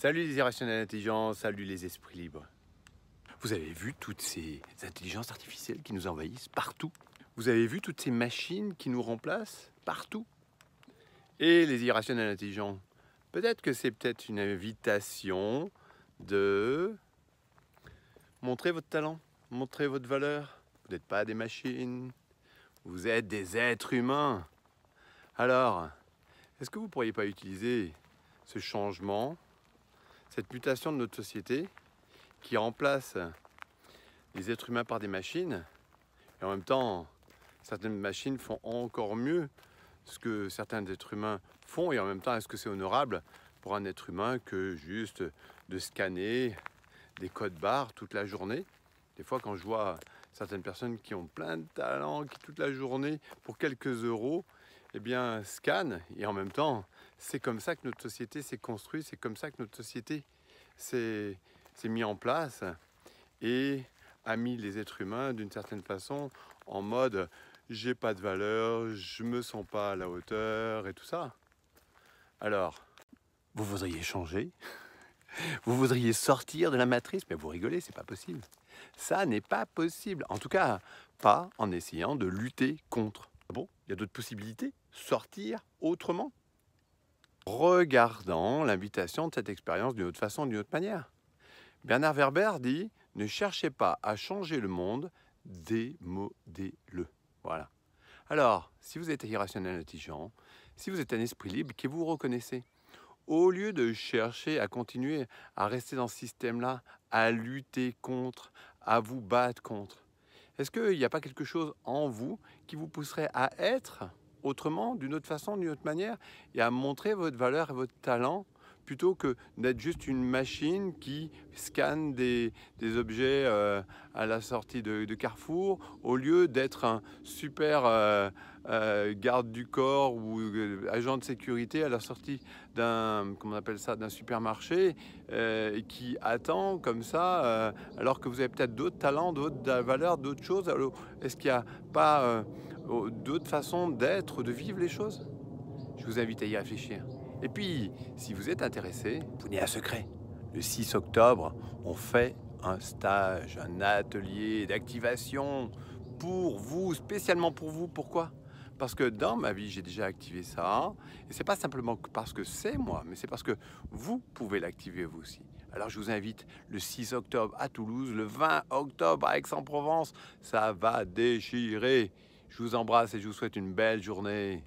Salut les irrationnels intelligents, salut les esprits libres. Vous avez vu toutes ces intelligences artificielles qui nous envahissent partout? Vous avez vu toutes ces machines qui nous remplacent partout? Et les irrationnels intelligents, peut-être que c'est peut-être une invitation de montrer votre talent, montrer votre valeur. Vous n'êtes pas des machines, vous êtes des êtres humains. Alors, est-ce que vous ne pourriez pas utiliser ce changement, cette mutation de notre société qui remplace les êtres humains par des machines, et en même temps, certaines machines font encore mieux ce que certains êtres humains font, et en même temps, est-ce que c'est honorable pour un être humain que juste de scanner des codes barres toute la journée? Des fois, quand je vois certaines personnes qui ont plein de talent, qui toute la journée, pour quelques euros, eh bien, scannent, et en même temps, c'est comme ça que notre société s'est construite, c'est comme ça que notre société s'est mis en place et a mis les êtres humains d'une certaine façon en mode j'ai pas de valeur, je me sens pas à la hauteur et tout ça. Alors, vous voudriez changer? Vous voudriez sortir de la matrice? Mais vous rigolez, c'est pas possible. Ça n'est pas possible. En tout cas, pas en essayant de lutter contre. Bon, il y a d'autres possibilités. Sortir autrement. Regardant l'invitation de cette expérience d'une autre façon, d'une autre manière. Bernard Werber dit « Ne cherchez pas à changer le monde, démodez-le ». Voilà. Alors, si vous êtes irrationnel intelligent, si vous êtes un esprit libre, que vous reconnaissez, au lieu de chercher à continuer à rester dans ce système-là, à lutter contre, à vous battre contre, est-ce qu'il n'y a pas quelque chose en vous qui vous pousserait à être autrement, d'une autre façon, d'une autre manière, et à montrer votre valeur et votre talent, plutôt que d'être juste une machine qui scanne des objets à la sortie de Carrefour, au lieu d'être un super garde du corps ou agent de sécurité à la sortie d'un, comment on appelle ça, d'un supermarché, qui attend comme ça, alors que vous avez peut-être d'autres talents, d'autres valeurs, d'autres choses. Alors, est-ce qu'il n'y a pas d'autres façons d'être, de vivre les choses? Je vous invite à y réfléchir. Et puis, si vous êtes intéressé, vous n'avez un secret. Le 6 octobre, on fait un stage, un atelier d'activation pour vous, spécialement pour vous. Pourquoi? Parce que dans ma vie, j'ai déjà activé ça. Et c'est pas simplement parce que c'est moi, mais c'est parce que vous pouvez l'activer vous aussi. Alors je vous invite le 6 octobre à Toulouse, le 20 octobre à Aix-en-Provence. Ça va déchirer. Je vous embrasse et je vous souhaite une belle journée.